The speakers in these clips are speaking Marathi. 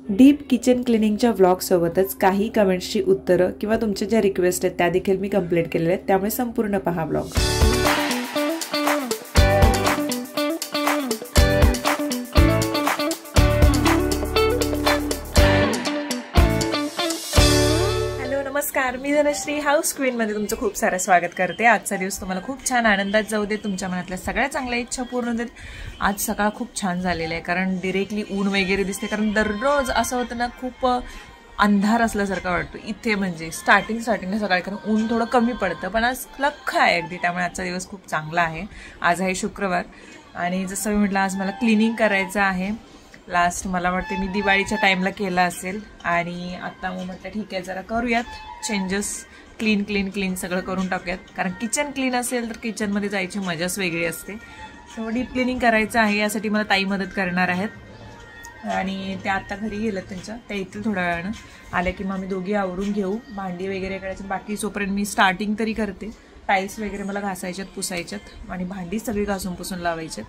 डीप किचन क्लिनिंगच्या व्लॉगसोबतच काही कमेंट्सची उत्तरं किंवा तुमच्या ज्या रिक्वेस्ट आहेत त्या देखील मी कंप्लीट केलेल्या आहेत, त्यामुळे संपूर्ण पहा व्लॉग. नमस्कार, मी धनश्री हाऊस क्वीनमध्ये तुमचं खूप सारं स्वागत करते. आजचा दिवस तुम्हाला खूप छान आनंदात जाऊ दे, तुमच्या मनातल्या सगळ्या चांगल्या इच्छा पूर्ण देत. आज सकाळ खूप छान झालेलं आहे, कारण डिरेक्टली ऊन वगैरे दिसते. कारण दररोज असं होतं ना, खूप अंधार असल्यासारखं वाटतं इथे, म्हणजे स्टार्टिंगला सकाळी, कारण ऊन थोडं कमी पडतं. पण आज लख्ख आहे अगदी, त्यामुळे आजचा दिवस खूप चांगला आहे. आज आहे शुक्रवार आणि जसं मी म्हटलं, आज मला क्लिनिंग करायचं आहे. लास्ट मला वाटते मी दिवाळीच्या टाईमला केला असेल आणि आता मग म्हटलं ठीक आहे, जरा करूयात चेंजेस. क्लीन सगळं करून टाकूयात, कारण किचन क्लीन असेल तर किचनमध्ये जायची मजाच वेगळी असते. सो डीप क्लिनिंग करायचं आहे, यासाठी मला ताई मदत करणार आहेत आणि त्या आत्ता घरी गेल्यात त्यांच्या, त्या येतील थोड्या वेळानं. आल्या की मग आम्ही दोघी आवरून घेऊ, भांडी वगैरे करायचं. बाकी जोपर्यंत मी स्टार्टिंग तरी करते. टाईल्स वगैरे मला घासायच्यात, पुसायच्यात आणि भांडी सगळी घासून पुसून लावायच्यात.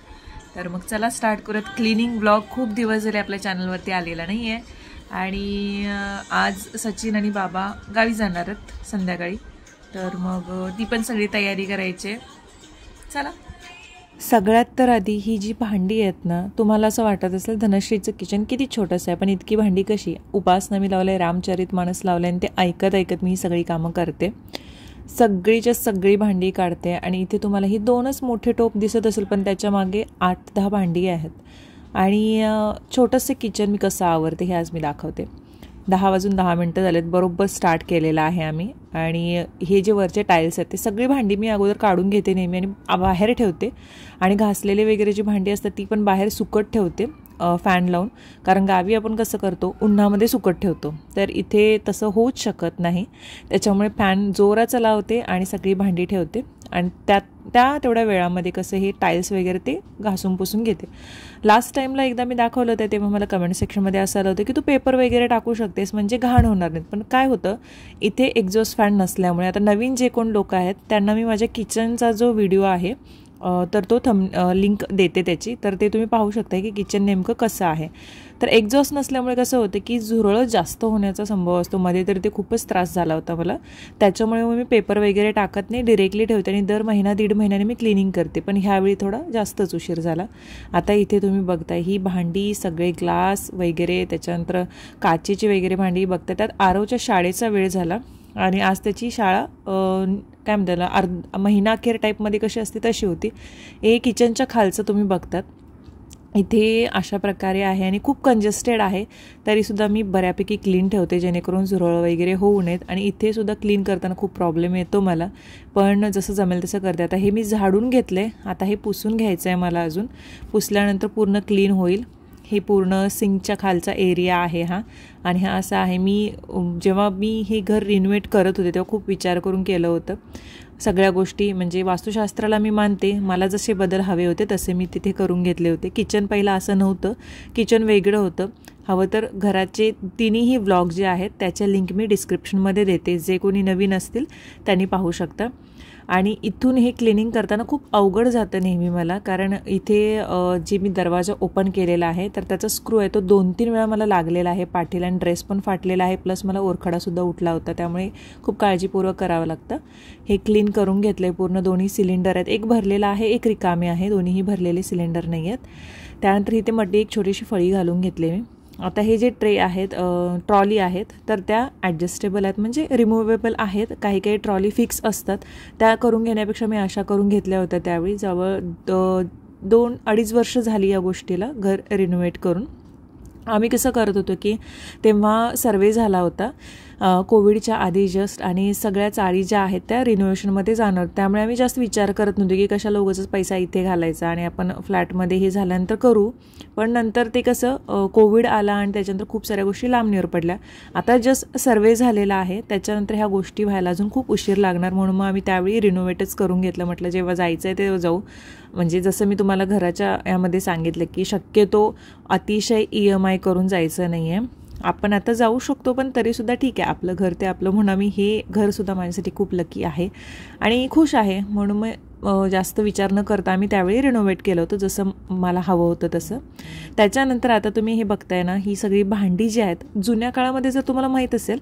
तर मग चला स्टार्ट करूयात क्लिनिंग. ब्लॉग खूप दिवस झाले आपल्या चॅनलवरती आलेला नाही आहे आणि आज सचिन आणि बाबा गावी जाणार आहेत संध्याकाळी, तर मग ती पण सगळी तयारी करायची. चला. सगळ्यात तर आधी ही जी भांडी आहेत ना, तुम्हाला असं वाटत असेल धनश्रीचं किचन किती छोटंसं आहे, पण इतकी भांडी कशी. उपासना मी लावलं आहे, रामचरितमानस लावलं आहे आणि ते ऐकत मी ही सगळी कामं करते. सगळीच्या सगळी भांडी काढते आणि इथे तुम्हाला ही 2च मोठे टोप दिसत असेल, पण त्याच्या मागे 8-10 भांडी आहेत. आणि छोटंसं किचन मी कसं आवरते हे आज मी दाखवते. 10:10 झालेत, बरोबर स्टार्ट केलेला आहे आम्ही. आणि हे जे वरचे टाईल्स आहेत ते सगळी भांडी मी अगोदर काढून घेते नेहमी आणि बाहेर ठेवते. आणि घासलेले वगैरे जी भांडी असतात ती पण बाहेर सुकत ठेवते फॅन लावून, कारण गावी आपण कसं करतो, उन्हामध्ये सुकत ठेवतो. तर इथे तसं होऊच शकत नाही, त्याच्यामुळे फॅन जोराचा लावते आणि सगळी भांडी ठेवते. आणि त्या तेवढ्या वेळामध्ये कसं हे टाईल्स वगैरे ते घासून पुसून घेते. लास्ट टाईमला एकदा मी दाखवलं होतं, तेव्हा मला कमेंट सेक्शनमध्ये असं आलं होतं की तू पेपर वगैरे टाकू शकतेस, म्हणजे घाण होणार नाहीत. पण काय होतं, इथे एक्झॉस्ट फॅन नसल्यामुळे आता नवीन जे कोण लोक आहेत त्यांना मी माझ्या किचनचा जो व्हिडिओ आहे तर तो लिंक देते त्याची, तर ते तुम्ही पाहू शकता की किचन नेमकं कसं आहे. तर एक्झॉस्ट नसल्यामुळे कसं होतं की झुरळं जास्त होण्याचा संभव असतो. मध्ये तर ते खूपच त्रास झाला होता मला, त्याच्यामुळे मी पेपर वगैरे टाकत नाही, डिरेक्टली ठेवते आणि दर महिना 1.5 महिन्याने मी क्लिनिंग करते. पण ह्यावेळी थोडा जास्तच उशीर झाला. आता इथे तुम्ही बघताय ही भांडी, सगळे ग्लास वगैरे, त्याच्यानंतर काचेची वगैरे भांडी बघताय. त्यात आरवच्या शाळेचा वेळ झाला आणि आज त्याची शाळा काय म्हणतात महिना अखेर टाईपमध्ये कशी असते तशी होती. हे किचनच्या खालचं तुम्ही बघतात, इथे अशा प्रकारे आहे आणि खूप कंजेस्टेड आहे. तरीसुद्धा मी बऱ्यापैकी क्लीन ठेवते, जेणेकरून झुरळ वगैरे होऊ नयेत. आणि इथे सुद्धा क्लीन करताना खूप प्रॉब्लेम येतो मला, पण जसं जमेल तसं करते. आता हे मी झाडून घेतले, आता हे पुसून घ्यायचं आहे मला. अजून पुसल्यानंतर पूर्ण क्लीन होईल. हे पूर्ण सिंकच्या खालचा एरिया आहे हा. आणि हा असा आहे. जेव्हा मी हे घर रिनोव्हेट करत होते तेव्हा खूप विचार करून केलं होतं सगळ्या गोष्टी. म्हणजे वास्तुशास्त्राला मी मानते, मला जसे बदल हवे होते तसे मी तिथे करून घेतले होते. किचन पहिलं असं नव्हतं, किचन वेगळं होतं. हवं तर घराचे तिन्ही व्लॉग जे आहेत त्याच्या लिंक मी डिस्क्रिप्शनमध्ये देते, जे कोणी नवीन असतील त्यांनी पाहू शकता. आणि इथून हे क्लिनिंग करताना खूप अवघड जातं नेहमी मला, कारण इथे जे मी दरवाजा ओपन केलेला आहे तर त्याचा स्क्रू आहे तो 2-3 वेळा मला लागलेला आहे पाठीला, आणि ड्रेस पण फाटलेला आहे, प्लस मला ओरखडासुद्धा उठला होता, त्यामुळे खूप काळजीपूर्वक करावं लागतं. हे क्लीन करून घेतलं आहे पूर्ण. 2 सिलेंडर आहेत, एक भरलेला आहे, एक रिकामे आहे, दोन्हीही भरलेले सिलेंडर नाही आहेत. त्यानंतर इथे मध्ये एक छोटीशी फळी घालून घेतली मी. आता हे जे ट्रे आहेत, ट्रॉली आहेत, तर त्या ॲडजस्टेबल आहेत, म्हणजे रिमूवेबल आहेत. काही ट्रॉली फिक्स असतात, त्या करून घेण्यापेक्षा मी अशा करून घेतल्या होत्या. त्यावेळी जवळ 2-2.5 वर्ष झाली या गोष्टीला, घर रिनोव्हेट करून. आम्ही कसं करत होतो की तेव्हा सर्वे झाला होता कोविडच्या आधी जस्ट, आणि सगळ्या चाळी ज्या आहेत त्या रिनोव्हेशनमध्ये जाणार, त्यामुळे आम्ही जास्त विचार करत नव्हतो की कशाला उगाचच पैसा इथे घालायचा आणि आपण फ्लॅटमध्ये हे झाल्यानंतर करू. पण नंतर ते कसं कोविड आला आणि त्याच्यानंतर खूप साऱ्या गोष्टी लांबणीवर पडल्या. आता जस्ट सर्वे झालेला आहे, त्याच्यानंतर ह्या गोष्टी व्हायला अजून खूप उशीर लागणार, म्हणून मग आम्ही त्यावेळी रिनोव्हेटच करून घेतलं. म्हटलं जेव्हा जायचं आहे तेव्हा जाऊ. म्हणजे जसं मी तुम्हाला घराच्या यामध्ये सांगितलं की शक्यतो अतिशय EMI करून जायचं नाही आहे. आपण आता जाऊ शकतो, पण तरीसुद्धा ठीक आहे, आपलं घर ते आपलं. म्हणून मी हे घरसुद्धा माझ्यासाठी खूप लकी आहे आणि खुश आहे, म्हणून मग जास्त विचार न करता आम्ही त्यावेळी रिनोव्हेट केलं होतं, जसं मला हवं होतं तसं. त्याच्यानंतर आता तुम्ही हे बघताय ना, ही सगळी भांडी जी आहेत, जुन्या काळामध्ये जर तुम्हाला माहीत असेल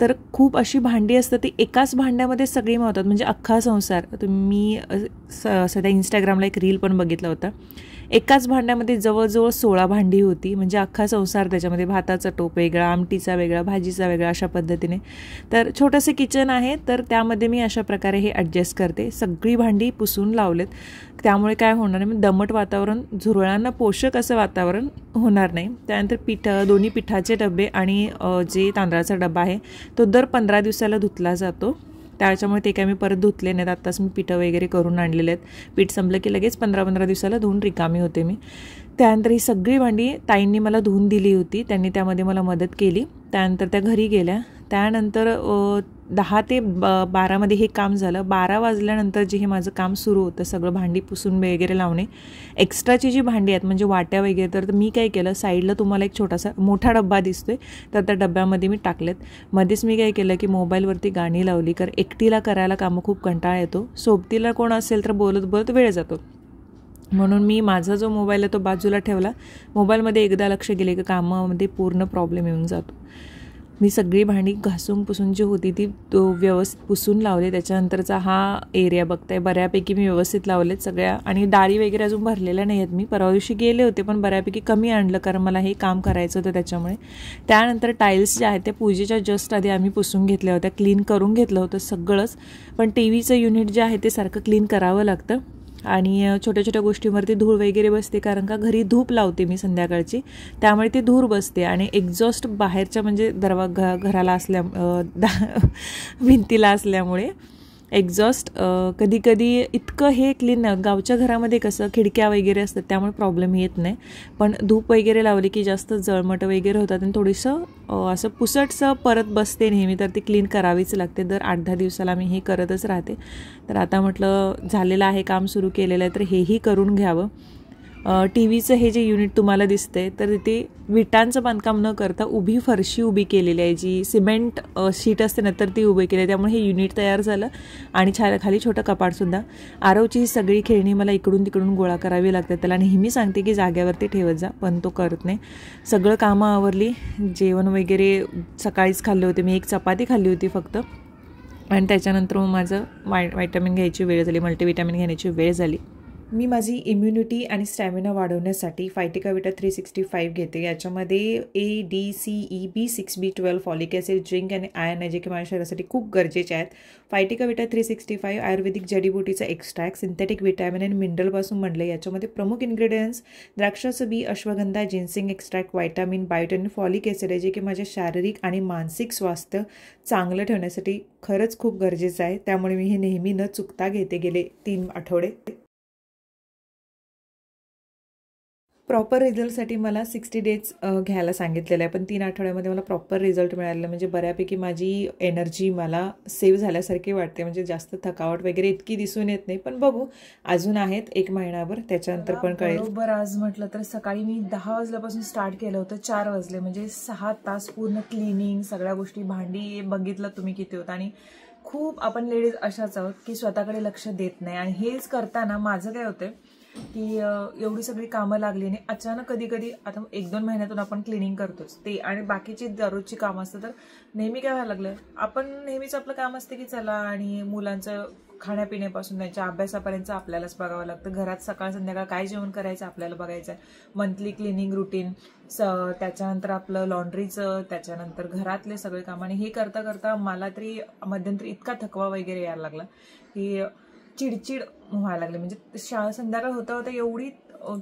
तर खूप अशी भांडी असतात ती एकाच भांड्यामध्ये सगळी मावतात, म्हणजे अख्खा संसार. तुम्ही सध्या इंस्टाग्रामला एक रील पण बघितला होता, एकाच भांड्यामध्ये जवळजवळ 16 भांडी होती, म्हणजे अख्खा संसार त्याच्यामध्ये. भाताचा टोप वेगळा, आमटीचा वेगळा, भाजीचा वेगळा, अशा पद्धतीने. तर छोटंसं किचन आहे, तर त्यामध्ये मी अशा प्रकारे हे ॲडजस्ट करते. सगळी भांडी पुसून लावलेत, त्यामुळे काय होणार नाही, दमट वातावरण, झुरळांना पोषक असं वातावरण होणार नाही. त्यानंतर दोन्ही पिठाचे डबे आणि जे तांदळाचा डबा आहे तो दर 15 दिवसाला धुतला जातो, त्याच्यामुळे ते काय मी परत धुतले नाहीत. आत्ताच मी पिठं वगैरे करून आणलेले आहेत. पीठ संपलं की लगेच 15-15 दिवसाला धुवून रिकामी होते मी. त्यानंतर ही सगळी भांडी ताईंनी मला धुवून दिली होती, त्यांनी त्यामध्ये मला मदत केली. त्यानंतर त्या घरी गेल्या. त्यानंतर 10 ते 12मध्ये हे काम झालं. 12 वाजल्यानंतर जे हे माझं काम सुरू होतं, सगळं भांडी पुसून वगैरे लावणे, एक्स्ट्राची जी भांडी आहेत म्हणजे वाट्या वगैरे, तर मी काय केलं, साईडला तुम्हाला एक मोठा डब्बा दिसतोय, तर त्या डब्यामध्ये मी टाकलेत. मध्येच मी काय केलं की मोबाईलवरती गाणी लावली, कारण एकटीला करायला कामं खूप कंटाळा येतो, सोबतीला कोण असेल तर बोलत बोलत वेळ जातो. म्हणून मी माझा जो मोबाईल आहे तो बाजूला ठेवला. मोबाईलमध्ये एकदा लक्ष गेले की कामामध्ये पूर्ण प्रॉब्लेम येऊन जातो. मी सगळी भांडी घासून पुसून जी होती ती व्यवस्थित पुसून लावले. त्याच्यानंतरचा हा एरिया बघताय, बऱ्यापैकी मी व्यवस्थित लावलेत सगळ्या. आणि डाळी वगैरे अजून भरलेल्या नाही आहेत. मी परवा दिवशी गेले होते पण बऱ्यापैकी कमी आणलं, कारण मला हे काम करायचं होतं त्याच्यामुळे. त्यानंतर टाईल्स ज्या आहेत त्या पूजेच्या जस्ट आधी आम्ही पुसून घेतल्या होत्या, क्लीन करून घेतलं होतं सगळंच. पण टीव्हीचं युनिट जे आहे ते सारखं क्लीन करावं लागतं, आणि छोट्या छोट्या गोष्टींवरती धूळ वगैरे बसते, कारण का घरी धूप लावते मी संध्याकाळची, त्यामुळे ती धूळ बसते. आणि एक्झॉस्ट बाहेरच्या म्हणजे घराला भिंतीला असल्यामुळे एक्झॉस्ट कधी कधी इतकं हे क्लीन नाही. गावच्या घरामध्ये कसं खिडक्या वगैरे असतात त्यामुळे प्रॉब्लेम येत नाही, पण धूप वगैरे लावली की जास्त जळमट वगैरे होतात आणि थोडंसं असं पुसटसं परत बसते नेहमी, तर ती क्लीन करावीच लागते. दर 8-10 दिवसाला मी हे करतच राहते. तर आता म्हटलं झालेलं आहे, काम सुरू केलेलं आहे, तर हेही करून घ्यावं. टीव्हीचं हे जे युनिट तुम्हाला दिसतंय तर ते विटांचं बांधकाम न करता उभी फरशी उभी केलेली आहे, जी सिमेंट शीट असते ना तर ती उभी केली आहे, त्यामुळे हे युनिट तयार झालं. आणि खाली छोटं कपाटसुद्धा. आरवची ही सगळी खेळणी मला इकडून तिकडून गोळा करावी लागतात. त्याला नेहमी सांगते की जाग्यावरती ठेवत जा, पण तो करत नाही. सगळं कामं आवरली. जेवण वगैरे सकाळीच खाल्ले होते मी, 1 चपाती खाल्ली होती फक्त. आणि त्याच्यानंतर मग माझं व्हायटॅमिन घ्यायची वेळ झाली, मल्टीव्हिटॅमिन घेण्याची वेळ झाली. मी माझी इम्युनिटी आणि स्टॅमिना वाढवण्यासाठी फायटिका विटा 365 घेते. याच्यामध्ये A, D, C, E, B6, B12, folic acid, zinc आणि आयर्न आहे, जे की माझ्या शरीरासाठी खूप गरजेचे आहेत. फायटिका विटा 365 आयुर्वेदिक जडीबुटीचा एक्स्ट्रॅक्ट, सिंथेटिक विटॅमिन आणि मिनरलपासून बनले. याच्यामध्ये प्रमुख इन्ग्रेडियंट्स द्राक्षाचं बी, अश्वगंधा, जिन्सिंग एक्स्ट्रॅक्ट, व्हायटामिन, बायोटिन आणि फॉलिक ॲसिड आहे, जे की माझ्या शारीरिक आणि मानसिक स्वास्थ्य चांगलं ठेवण्यासाठी खरंच खूप गरजेचं आहे. त्यामुळे मी हे नेहमी न चुकता घेते गेले 3 आठवडे. प्रॉपर रिझल्टसाठी मला 60 डेज घ्यायला सांगितलेलं आहे, पण 3 आठवड्यामध्ये मला प्रॉपर रिझल्ट मिळालेला, म्हणजे बऱ्यापैकी माझी एनर्जी मला सेव्ह झाल्यासारखी वाटते. म्हणजे जास्त थकावट वगैरे इतकी दिसून येत नाही, पण बघू, अजून आहेत 1 महिनाभर, त्याच्यानंतर पण कळेल. बरोबर आज म्हटलं तर सकाळी मी 10 वाजल्यापासून स्टार्ट केलं होतं, 4 वाजले, म्हणजे 6 तास पूर्ण क्लिनिंग, सगळ्या गोष्टी, भांडी बघितलं तुम्ही किती होतं. आणि खूप आपण लेडीज अशाच आहोत की स्वतःकडे लक्ष देत नाही. आणि हेच करताना माझं काय होतं की एवढी सगळी कामं लागली आणि अचानक कधी कधी आता 1-2 महिन्यातून आपण क्लिनिंग करतोच ते, आणि बाकीची दररोजची कामं असतं, तर नेहमी काय व्हायला लागलं, आपण नेहमीच आपलं काम असते की चला, आणि मुलांचं खाण्यापिण्यापासून त्यांच्या अभ्यासापर्यंत आपल्यालाच बघावं लागतं. घरात सकाळ संध्याकाळ काय जेवण करायचं आपल्याला बघायचं आहे, मंथली क्लिनिंग रुटीन, त्याच्यानंतर आपलं लॉन्ड्रीचं, त्याच्यानंतर घरातले सगळे काम. आणि हे करता करता मला तरी मध्यंतरी इतका थकवा वगैरे यायला लागला की चिडचिड व्हायला लागले. म्हणजे संध्याकाळ होता होता एवढी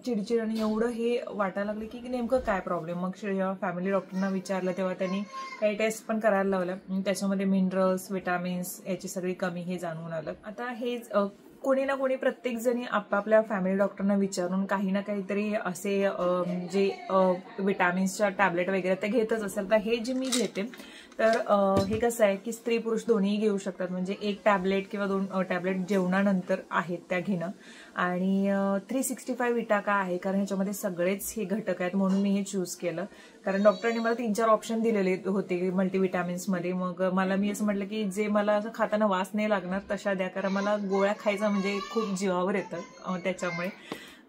चिडचिड आणि एवढं हे वाटायला लागलं की नेमकं काय प्रॉब्लेम. मग जेव्हा फॅमिली डॉक्टरना विचारलं तेव्हा त्यांनी काही टेस्ट पण करायला लावलं, त्याच्यामध्ये मिनरल्स, विटामिन्स याची सगळी कमी हे जाणवून आलं. आता हेच कोणी ना कोणी प्रत्येक जणी आपापल्या फॅमिली डॉक्टरना विचारून काही ना काहीतरी असे जे विटामिन्सच्या टॅबलेट वगैरे ते घेतच असेल. तर हे जे मी घेते तर हे कसं आहे की स्त्री पुरुष दोन्ही घेऊ शकतात, म्हणजे 1 टॅबलेट किंवा 2 टॅबलेट जेवणानंतर आहेत त्या घेणं. आणि 365 विटाका आहे, कारण ह्याच्यामध्ये सगळेच हे घटक आहेत म्हणून मी हे चूज केलं. कारण डॉक्टरांनी मला 3-4 ऑप्शन दिलेले होते मल्टीविटॅमिन्समध्ये. मग मी असं म्हटलं की जे मला असं खाताना वास नाही लागणार तशा द्या, कारण मला गोळ्या खायचा म्हणजे खूप जीवावर येतं त्याच्यामुळे.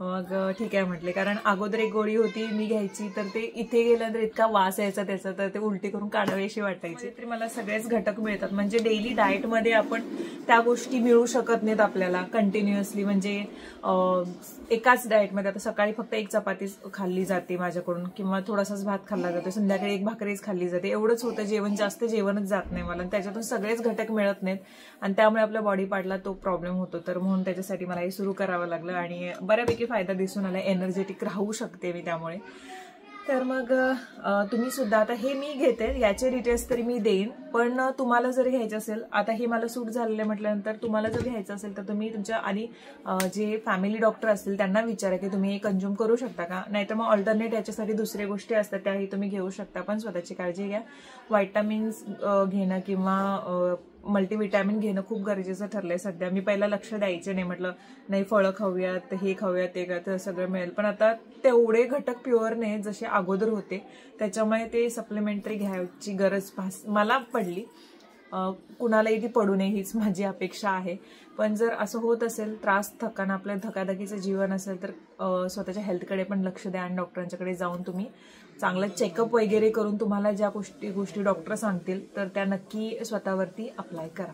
मग ठीक आहे म्हटले, कारण अगोदर एक गोळी होती मी घ्यायची तर ते इथे गेल्यानंतर इतका वास यायचा त्याचा, तर ते उलटी करून काढावी अशी वाटायची. तरी मला सगळेच घटक मिळतात, म्हणजे डेली डाएटमध्ये आपण त्या गोष्टी मिळू शकत नाहीत आपल्याला कंटिन्युअसली. म्हणजे एकाच डाएटमध्ये आता सकाळी फक्त एक चपाती खाल्ली जाते माझ्याकडून, किंवा थोडासाच भात खाल्ला जातो, संध्याकाळी एक भाकरीच खाल्ली जाते, एवढंच होतं. जास्त जेवणच जात नाही मला, त्याच्यातून सगळेच घटक मिळत नाहीत आणि त्यामुळे आपल्या बॉडी पार्टला तो प्रॉब्लेम होतो. तर म्हणून त्याच्यासाठी मला हे सुरू करावं लागलं आणि बऱ्यापैकी फायदा दिसून आला, एनर्जेटिक राहू शकते मी त्यामुळे. तर मग तुम्ही सुद्धा, आता हे मी घेते, याचे डिटेल्स तरी मी देईन, पण तुम्हाला जर घ्यायचं असेल, आता हे मला सूट झालेलं म्हटल्यानंतर तुम्हाला जर घ्यायचं असेल तर तुम्ही तुमच्या आणि जे फॅमिली डॉक्टर असतील त्यांना विचारा की तुम्ही हे कंझ्युम करू शकता का, नाहीतर मग ऑल्टरनेट याच्यासाठी दुसऱ्या गोष्टी असतात त्याही तुम्ही घेऊ शकता. पण स्वतःची काळजी घ्या. व्हायटामिन्स घेणं किंवा मल्टीविटॅमिन घेणं खूप गरजेचं ठरलंय सध्या. मी पहिला लक्ष द्यायचे नाही, म्हटलं नाही फळं खाऊयात, हे खाऊयात, ते का तर सगळं मिळेल, पण आता तेवढे घटक प्युअर नाही जसे अगोदर होते, त्याच्यामुळे ते सप्लिमेंटरी घ्यायची गरज मला पडली. कुणालाही ती पडू नये हीच माझी अपेक्षा आहे. पण जर असं होत असेल, त्रास थकान आपलं धकाधकीचं जीवन असेल, तर स्वतःच्या हेल्थकडे पण लक्ष द्या आणि डॉक्टरांच्याकडे जाऊन तुम्ही चांगलं चेकअप वगैरे करून तुम्हाला ज्या गोष्टी डॉक्टर सांगतील तर त्या नक्की स्वतःवरती अप्लाय करा.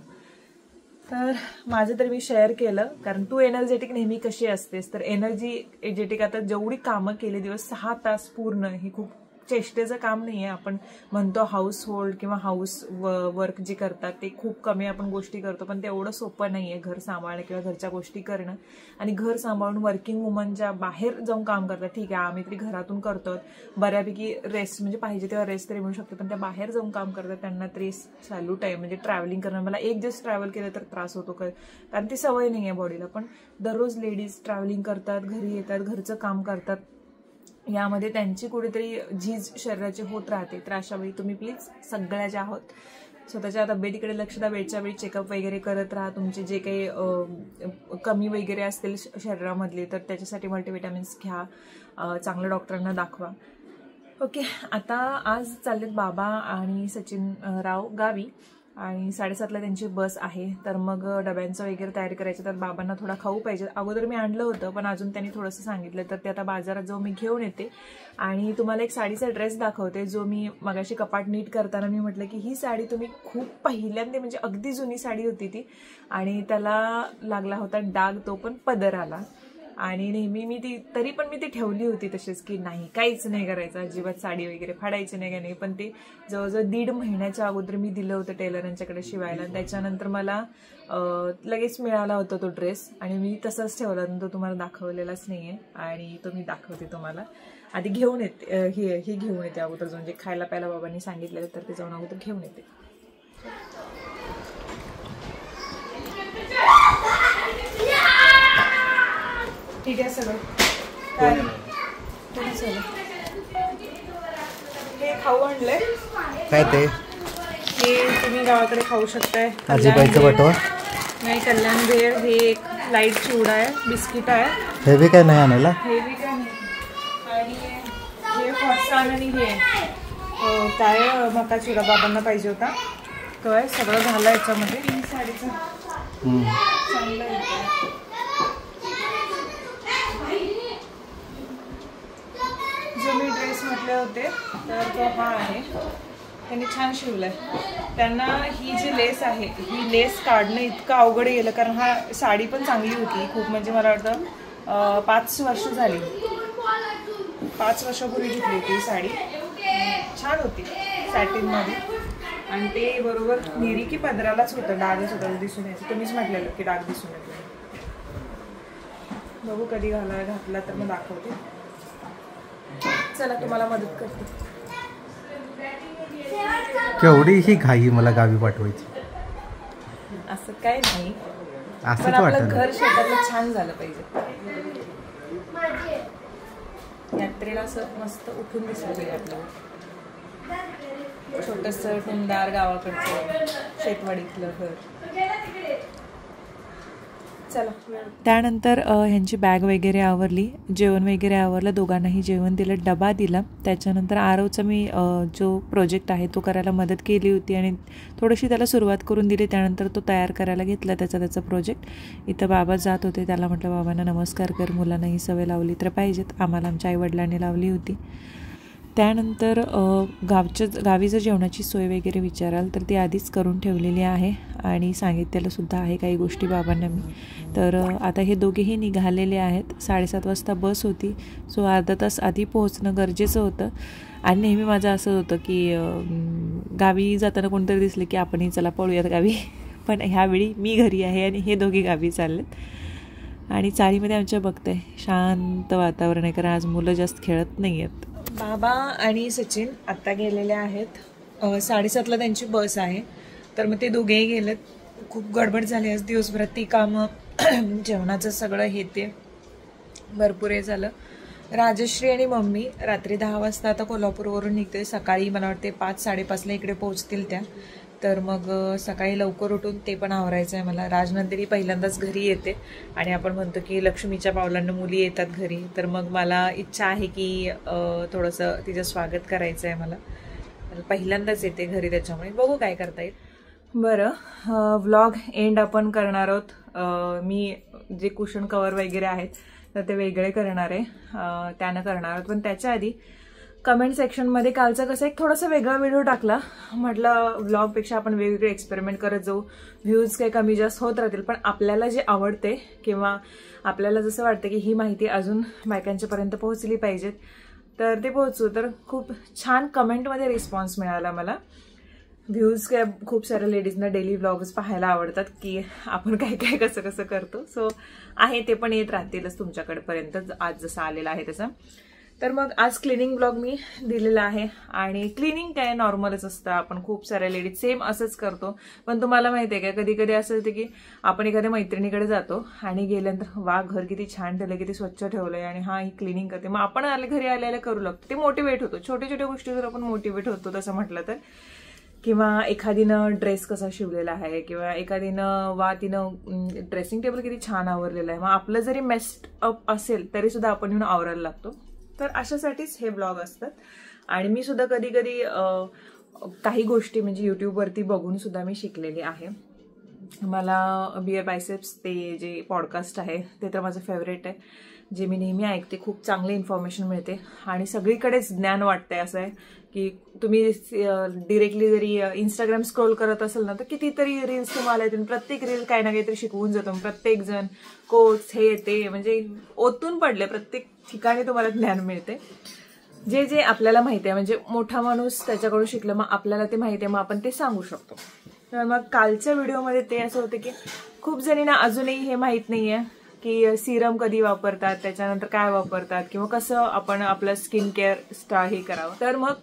तर माझं तर मी शेअर केलं, कारण तू एनर्जेटिक नेहमी कशी असतेस, तर एनर्जेटिक आता जेवढी कामं केली दिवस 6 तास पूर्ण, ही खूप चेष्टेचं काम नाही आहे. आपण म्हणतो हाऊस होल्ड किंवा हाऊस वर्क जे करतात ते खूप कमी आपण गोष्टी करतो, पण ते एवढं सोपं नाही आहे घर सांभाळणं किंवा घरच्या गोष्टी करणं. आणि घर सांभाळून वर्किंग वुमन ज्या बाहेर जाऊन काम करतात, ठीक आहे आम्ही तरी घरातून करतो, बऱ्यापैकी रेस्ट म्हणजे पाहिजे तेव्हा रेस्ट तरी मिळू शकते, पण त्या बाहेर जाऊन काम करतात त्यांना तरी सॅल्यूट आहे. म्हणजे ट्रॅव्हलिंग करणं, मला एक दिवस ट्रॅव्हल केलं तर त्रास होतो, कारण ती सवय नाही आहे बॉडीला. पण दररोज लेडीज ट्रॅव्हलिंग करतात, घरी येतात, घरचं काम करतात, यामध्ये त्यांची कुठेतरी झीज शरीराची होत राहते. तर अशा वेळी तुम्ही प्लीज सगळ्या ज्या आहोत स्वतःच्या तब्येतीकडे लक्ष द्या, वेळच्या वेळी चेकअप वगैरे करत राहा. तुमचे जे काही कमी वगैरे असतील शरीरामधले तर त्याच्यासाठी मल्टीविटॅमिन्स घ्या, चांगल्या डॉक्टरांना दाखवा. ओके, आता आज चाललेत बाबा आणि सचिन राव गावी आणि 7:30ला त्यांची बस आहे. तर मग डब्यांचं वगैरे तयारी करायचं, तर बाबांना थोडा खाऊ पाहिजे. अगोदर मी आणलं होतं पण अजून त्यांनी थोडंसं सांगितलं, तर ते आता बाजारात जाऊन मी घेऊन येते. आणि तुम्हाला एक साडीचा ड्रेस दाखवते जो मी मगाशी कपाट नीट करताना मी म्हटलं की ही साडी तुम्ही खूप पहिल्यांदा, म्हणजे अगदी जुनी साडी होती ती, आणि त्याला लागला होता डाग, तो पण पदर आला. आणि नेहमी तरी पण मी ती ठेवली होती तशीच की नाही काहीच नाही करायचं, अजिबात साडी वगैरे फाडायची नाही, काय नाही. पण ते जवळजवळ 1.5 महिन्याच्या अगोदर मी दिलं होतं टेलरांच्याकडे शिवायला. त्याच्यानंतर मला लगेच मिळाला होता तो ड्रेस आणि मी तसाच ठेवला, तो तुम्हाला दाखवलेलाच नाहीये आणि तो मी दाखवते तुम्हाला. आधी घेऊन येते, हे घेऊन येते अगोदर जाऊन, जे खायला प्यायला बाबांनी सांगितलेलं तर ते जाऊन अगोदर घेऊन येते. ठीक आहे सगळं काय हे खाऊ आणलंय, काय ते हे तुम्ही गावाकडे खाऊ शकताय. आजीबाईचं बटवा नाही, कल्याण भेळ, हे एक लाईट चिवडा आहे, बिस्किट आहे, हेवी काय नाही आणायला, हेवी काय नाही. आणि हे फरसाण आणि हे काय मका चिवडा बाबांना पाहिजे होता, तो आहे. सगळं झालं याच्यामध्ये. साडीचं चांगलं आहे. जो मी ड्रेस म्हटले होते तर तो हा आहे, त्यांनी छान शिवलाय. त्यांना ही जी लेस आहे, ही लेस काढणं इतकं अवघड गेलं, कारण हा साडी पण चांगली होती खूप, म्हणजे मला वाटतं 5 वर्ष झाली, 5 वर्षापूर्वी घेतली होती साडी. छान होती सॅटिनमध्ये, आणि ते बरोबर नेरी की पदरालाच होतं, डागच होतं दिसून यायचं. तुम्हीच म्हटलेलं की डाग दिसून येतो. बघू कधी घातला तर मग दाखवते. चला तुम्हाला मदत करते. केवढी ही घाई मला गावी पाठवायची, असं काय नाही, असंच आपलं घर शेतातलं छान झालं पाहिजे. यात्रेला असं मस्त उठून दिसलं पाहिजे आपलं, छोटंसं टुमदार गावाकडचं शेतवाडीतलं घर. त्यानंतर ह्यांची बॅग वगैरे आवरली, जेवण वगैरे आवरलं, दोघांनाही जेवण दिलं, डबा दिला. त्याच्यानंतर आरवचा मी जो प्रोजेक्ट आहे तो करायला मदत केली होती आणि थोडीशी त्याला सुरुवात करून दिली. त्यानंतर तो तयार करायला घेतला त्याचा प्रोजेक्ट. इथं बाबा जात होते, त्याला म्हटलं बाबांना नमस्कार कर, मुलांना ही सवय लावली तर पाहिजेत, आम्हाला आमच्या आईवडिलांनी लावली होती. त्यानंतर गावी जर जेवणाची सोय वगैरे विचाराल तर ती आधीच करून ठेवलेली आहे आणि सांगितलेलंसुद्धा आहे काही गोष्टी बाबांना मी. तर आता हे दोघेही निघालेले आहेत. 7:30 वाजता बस होती, सो अर्धा तास आधी पोहोचणं गरजेचं होतं. आणि नेहमी माझं असं होतं की गावी जाताना कोणतरी दिसलं की आपणही चला पळूयात गावी, पण ह्यावेळी मी घरी आहे आणि हे दोघे गावी चाललेत. आणि चाळीमध्ये आमच्या बघताय शांत वातावरण आहे, कारण आज मुलं जास्त खेळत नाही आहेत. बाबा आणि सचिन आत्ता गेलेले आहेत. 7:30ला त्यांची बस आहे, तर मग ते दोघेही गेलेत. खूप गडबड झाली आज दिवसभरात, ती कामं जेवणाचं सगळं हे ते भरपूर हे झालं. राजश्री आणि मम्मी रात्री 10 वाजता आता कोल्हापूरवरून निघते. सकाळी मला वाटते 5-5:30ला इकडे पोहोचतील त्या. तर मग सकाळी लवकर उठून ते पण आवरायचं आहे मला. राजनंदिनी पहिल्यांदाच घरी येते आणि आपण म्हणतो की लक्ष्मीच्या पावलांना मुली येतात घरी, तर मग मला इच्छा आहे की थोडंसं तिचं स्वागत करायचं आहे मला. पहिल्यांदाच येते घरी, त्याच्यामुळे बघू काय करता येईल. बरं, व्लॉग एंड आपण करणार आहोत. मी जे कुशन कवर वगैरे आहेत तर ते वेगळे करणार आहे, त्यानं करणार आहोत. पण त्याच्या आधी कमेंट सेक्शनमध्ये कालचा कसा एक थोडासा वेगळा व्हिडिओ टाकला. म्हटलं व्लॉगपेक्षा आपण वेगवेगळे एक्सपेरिमेंट करत जाऊ, व्ह्यूज काही कमी जास्त होत राहतील, पण आपल्याला जे आवडते किंवा आपल्याला जसं वाटतं की ही माहिती अजून बायकांच्यापर्यंत पोहोचली पाहिजेत तर ते पोहोचू. तर खूप छान कमेंटमध्ये रिस्पॉन्स मिळाला मला. व्ह्यूज काय खूप साऱ्या लेडीजना डेली व्लॉग्स पाहायला आवडतात की आपण काय काय कसं कसं करतो. सो आहे ते पण येत राहतीलच तुमच्याकडपर्यंत आज जसं आलेलं आहे तसं. तर मग आज क्लिनिंग ब्लॉग मी दिलेला आहे आणि क्लिनिंग काय नॉर्मलच असतं, आपण खूप साऱ्या लेडीज सेम असंच करतो. पण तुम्हाला माहिती आहे का, कधी कधी असं होतं की आपण एखाद्या मैत्रिणीकडे जातो आणि गेल्यानंतर वा घर किती छान ठेवलंय, किती स्वच्छ ठेवलंय आणि हा ही क्लिनिंग करते, मग आपण घरी आल्याला करू लागतो. ते मोटिवेट होतो, छोट्या छोट्या गोष्टीवर आपण मोटिवेट होतो तसं म्हटलं तर. किंवा एखादीनं ड्रेस कसा शिवलेला आहे, किंवा एखादीनं वा तिनं ड्रेसिंग टेबल किती छान आवरलेलं आहे, मग आपलं जरी मेस्ड अप असेल तरी सुद्धा आपण येऊन आवरायला लागतो. तर अशासाठीच हे ब्लॉग असतात. आणि मी सुद्धा कधी कधी काही गोष्टी म्हणजे यूट्यूबवरती बघून सुद्धा मी शिकलेली आहे. मला बिअर बायसेप्स ते जे पॉडकास्ट आहे ते तर माझं फेवरेट आहे, जे मी नेहमी ऐकते. खूप चांगली इन्फॉर्मेशन मिळते आणि सगळीकडेच ज्ञान वाटतंय. असं आहे की तुम्ही डिरेक्टली जरी इंस्टाग्राम स्क्रोल करत असेल ना तर कितीतरी रील्स तुम्हाला येतील, प्रत्येक रील काही ना काहीतरी शिकवून जातो. प्रत्येक जण कोट्स हे ते म्हणजे ओतून पडले, प्रत्येक ठिकाणी तुम्हाला ज्ञान मिळते. जे जे आपल्याला माहिती आहे, म्हणजे मोठा माणूस त्याच्याकडून शिकलं, मग आपल्याला ते माहिती आहे, मग आपण ते सांगू शकतो. तर मग कालच्या व्हिडिओमध्ये ते असं होतं की खूप जणींना अजूनही हे माहीत नाहीये की सिरम कधी वापरतात, त्याच्यानंतर काय वापरतात, किंवा कसं आपण आपलं स्किन केअर हे करावं. तर मग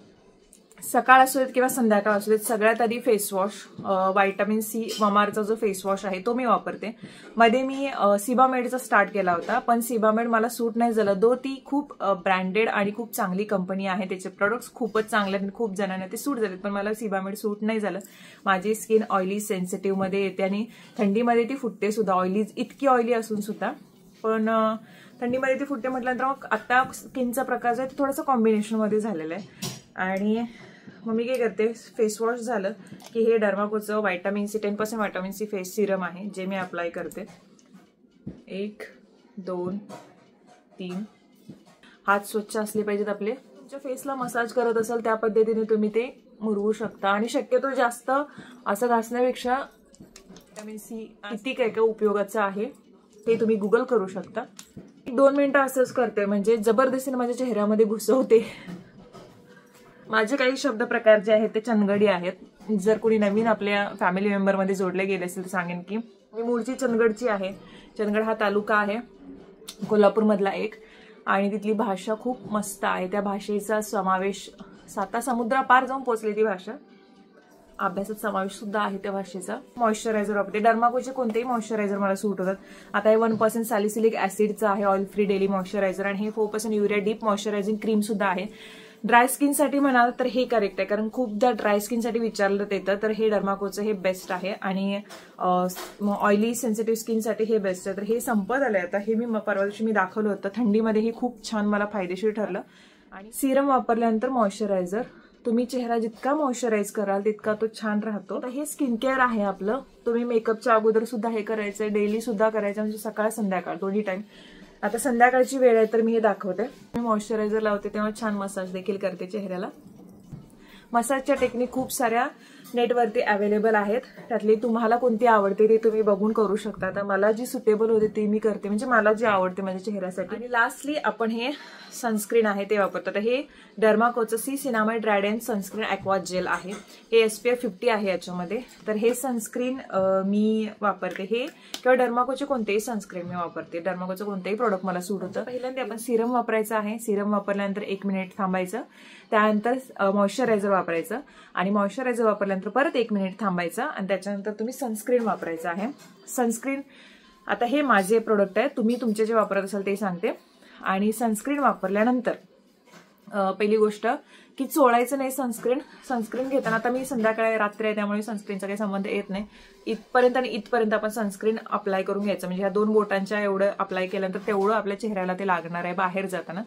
सकाळ असू देत किंवा संध्याकाळ असू देत, सगळ्यात आधी फेस वॉश, व्हायटामिन सी ममारचा जो फेस वॉश आहे तो मी वापरते. मध्ये मी सिबामेडचा स्टार्ट केला होता, पण सिबामेड मला सूट नाही झालं. दो ती खूप ब्रँडेड आणि खूप चांगली कंपनी आहे, त्याचे प्रोडक्ट्स खूपच चांगले आहेत, खूप जणांना ते सूट झालेत, पण मला सिबामेड सूट नाही झालं. माझी स्किन ऑइली सेन्सिटिव्ह मध्ये येते आणि थंडीमध्ये ती फुटते सुद्धा. ऑइली इतकी ऑइली असून सुद्धा, पण थंडीमध्ये ती फुटते म्हटल्यानंतर मग आता स्किनचा प्रकार जो आहे थोडासा कॉम्बिनेशनमध्ये झालेला आहे. आणि मग मी काय करते, फेस वॉश झालं की हे डर्माकोचं vitamin C 10% vitamin C face serum आहे, जे मी अप्लाय करते. 1 2 3 हात स्वच्छ असले पाहिजेत आपले. तुमच्या फेसला मसाज करत असाल त्या पद्धतीने तुम्ही ते मुरवू शकता. आणि शक्यतो जास्त असं घासण्यापेक्षा व्हायटामिन सी किती काय काय उपयोगाचं आहे ते तुम्ही गुगल करू शकता. 2 मिनिटं असंच करते, म्हणजे जबरदस्तीने माझ्या चेहऱ्यामध्ये घुसवते. माझे काही शब्द प्रकार जे आहेत ते चंदगडी आहेत. जर कोणी नवीन आपल्या फॅमिली मेंबरमध्ये जोडले गेले असेल तर सांगेन की मी मूळची चंदगडची आहे. चंदगड हा तालुका आहे कोल्हापूरमधला एक, आणि तिथली भाषा खूप मस्त आहे. त्या भाषेचा समावेश 7 समुद्रापार जाऊन पोहोचली ती भाषा. अभ्यासात समावेश सुद्धा आहे त्या भाषेचा. मॉइश्चरायझर वापरते. डर्माकोचे कोणतेही मॉइश्चरायझर मला सूट होतात. आता हे 1% सॅलिसिलिक ऍसिडचं आहे, ऑइल फ्री डेली मॉइश्चरायझर, आणि हे 4% युरिया डीप मॉइश्चरायझिंग क्रीम सुद्धा आहे. ड्राय स्किनसाठी म्हणाल तर हे करेक्ट आहे, कारण खूपदा ड्राय स्किनसाठी विचारलं येतं, तर हे डर्माकोचं हे बेस्ट आहे. आणि ऑइली सेन्सिटिव्ह स्किनसाठी हे बेस्ट आहे. तर हे संपत आलंय आता. हे मी परवा दिवशी दाखवलं होतं, थंडीमध्ये हे खूप छान मला फायदेशीर ठरलं. आणि सिरम वापरल्यानंतर मॉइश्चरायझर, तुम्ही चेहरा जितका मॉइश्चराईज कराल तितका तो छान राहतो. तर हे स्किन केअर आहे आपलं. तुम्ही मेकअपच्या अगोदर सुद्धा हे करायचंय, डेली सुद्धा करायचं, म्हणजे सकाळ संध्याकाळ दोन्ही टाइम. आता संध्याकाळची वेळ आहे तर मी हे दाखवते. मी मॉइश्चरायझर लावते तेव्हा छान मसाज देखील करते चेहऱ्याला. मसाजच्या टेक्निक खूप साऱ्या नेटवरती अवेलेबल आहेत, त्यातली तुम्हाला कोणती आवडते ते तुम्ही बघून करू शकता. तर मला जी सुटेबल होते ते मी करते, म्हणजे मला जी आवडते माझ्या चेहऱ्यासाठी. आणि लास्टली आपण हे सनस्क्रीन आहे ते वापरतो. तर हे डर्माकोचं सिनामाइड रॅडियंट सनस्क्रीन ॲक्वा जेल आहे. हे SPF 50 आहे याच्यामध्ये. तर हे सनस्क्रीन मी वापरते, हे किंवा डर्माकोचे कोणतेही सनस्क्रीन मी वापरते. डर्माकोचं कोणतेही प्रोडक्ट मला सूट होतं. पहिल्यांदा आपण सिरम वापरायचं आहे. सिरम वापरल्यानंतर 1 मिनिट थांबायचं, त्यानंतर मॉइश्चरायझर वापरायचं, आणि मॉइश्चरायझर वापरल्यानंतर परत 1 मिनिट थांबायचं, आणि त्याच्यानंतर तुम्ही सनस्क्रीन वापरायचं आहे. सनस्क्रीन आता हे माझे प्रोडक्ट आहे, तुम्ही तुमचे जे वापरत असाल ते सांगते. आणि सनस्क्रीन वापरल्यानंतर पहिली गोष्ट की चोळायचं नाही सनस्क्रीन. सनस्क्रीन घेताना, आता मी संध्याकाळी रात्री आहे त्यामुळे सनस्क्रीनचा काही संबंध येत नाही, इथपर्यंत आणि इथपर्यंत आपण सनस्क्रीन अप्लाय करून घ्यायचं. म्हणजे ह्या 2 बोटांच्या एवढं अप्लाय केल्यानंतर तेवढं आपल्या चेहऱ्याला ते लागणार आहे बाहेर जाताना.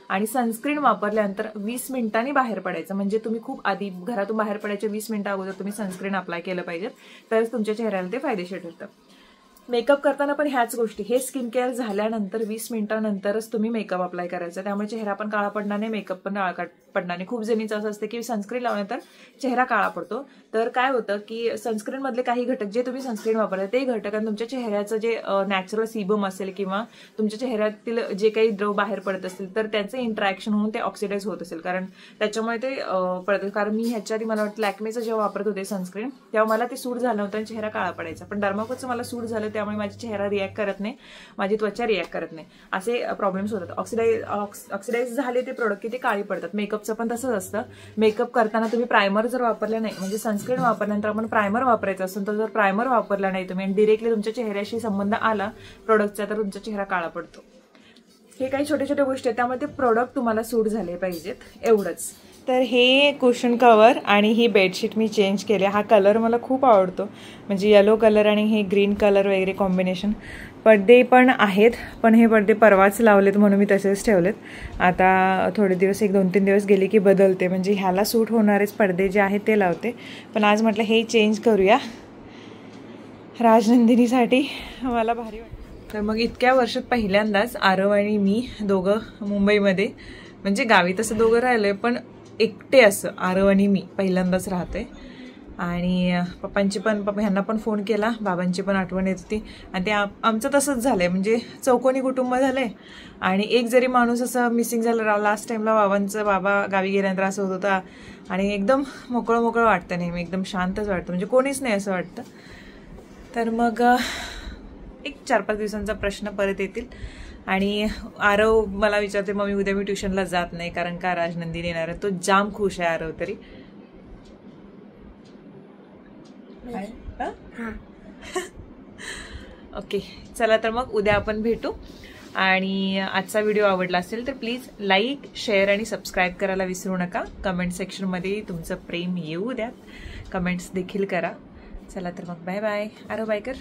आणि सनस्क्रीन वापरल्यानंतर 20 मिनिटांनी बाहेर पडायचं. म्हणजे तुम्ही खूप आधी घरातून बाहेर पडायच्या 20 मिनिटं अगोदर तुम्ही सनस्क्रीन अप्लाय केलं पाहिजे, तरच तुमच्या चेहऱ्याला ते फायदेशीर ठरतं. मेकअप करताना पण ह्याच गोष्टी, हे स्किन केअर झाल्यानंतर 20 मिनिटांनंतरच तुम्ही मेकअप अप्लाय करायचा. त्यामुळे चेहरा पण काळा पडणार नाही, मेकअप पण काळा पडणार नाही. खूप जणीचं असं असतं की सनस्क्रीन लावल्यानंतर चेहरा काळा पडतो. तर काय होतं की सनस्क्रीन मधले काही घटक, जे तुम्ही सनस्क्रीन वापरता ते घटक तुमच्या चेहऱ्याचं जे नॅचरल सीबम असेल किंवा तुमच्या चेहऱ्यातील जे काही द्रव बाहेर पडत असतील तर त्यांचं इंटरॅक्शन होऊन ते ऑक्सिडाइज होत असेल, कारण त्याच्यामुळे ते पडतं. कारण मी ह्याच्या आधी मला वाटतं लॅक्मेचं जेव्हा वापरत होते सनस्क्रीन तेव्हा मला ते सूट झालं नव्हतं आणि चेहरा काळा पडायचा. पण डर्माकोचं मला सूट झालं, त्यामुळे माझा चेहरा रिॲक्ट करत नाही, माझी त्वचा रिॲक्ट करत नाही, असे प्रॉब्लेम्स होतात. ऑक्सिडाइज झाले ते प्रोडक्ट की ते काळी पडतात. मेकअपचं पण तसंच असतं. मेकअप करताना तुम्ही प्रायमर जर वापरलं नाही, म्हणजे सनस्क्रीन वापरल्यानंतर आपण प्रायमर वापरायचं असतं, तर जर प्रायमर वापरला नाही तुम्ही आणि डिरेक्टली तुमच्या चेहऱ्याशी संबंध आला प्रोडक्टचा, तर तुमचा चेहरा काळा पडतो. हे काही छोटे छोटे गोष्टी आहेत, त्यामुळे ते प्रोडक्ट तुम्हाला सूट झाले पाहिजेत, एवढंच. तर हे कुशन कवर आणि ही बेडशीट मी चेंज केले. हा कलर मला खूप आवडतो, म्हणजे येलो कलर आणि हे ग्रीन कलर वगैरे कॉम्बिनेशन. पडदे पण आहेत, पण हे पडदे परवाच लावलेत म्हणून मी तसेच ठेवलेत. आता थोडे दिवस 1-2-3 दिवस गेले की बदलते, म्हणजे ह्याला सूट होणारेच पडदे जे आहेत ते लावते. पण आज म्हटलं हे चेंज करूया राजनंदिनीसाठी, मला भारी वाटतं. तर मग इतक्या वर्षात पहिल्यांदाच आरव आणि मी दोघं मुंबईमध्ये, म्हणजे गावी तसं दोघं राहिलोय पण एकटे असं आरव आणि मी पहिल्यांदाच राहते. आणि ह्यांना पण फोन केला, बाबांची पण आठवण येत होती. आणि ते आमचं तसंच झालंय, म्हणजे चौकोनी कुटुंब झालंय. आणि एक जरी माणूस असं मिसिंग झालं, लास्ट टाइमला बाबा गावी गेल्यानंतर असं होत होता. आणि एकदम मोकळं मोकळं वाटतं नेहमी, एकदम शांतच वाटतं, म्हणजे कोणीच नाही असं वाटतं. तर मग एक 4-5 दिवसांचा प्रश्न परत येतील. आणि आरव मला विचारते मम्मी उद्या मी ट्युशनला जात नाही कारण का राजनंदिनी येणार आहे. तो जाम खुश आहे आरव तरी. ओके, चला तर मग उद्या आपण भेटू. आणि आजचा व्हिडिओ आवडला असेल तर प्लीज लाईक, शेअर आणि सबस्क्राईब करायला विसरू नका. कमेंट सेक्शनमध्ये तुमचं प्रेम येऊ द्या, कमेंट्स देखील करा. चला तर मग बाय बाय. आरव बाय कर.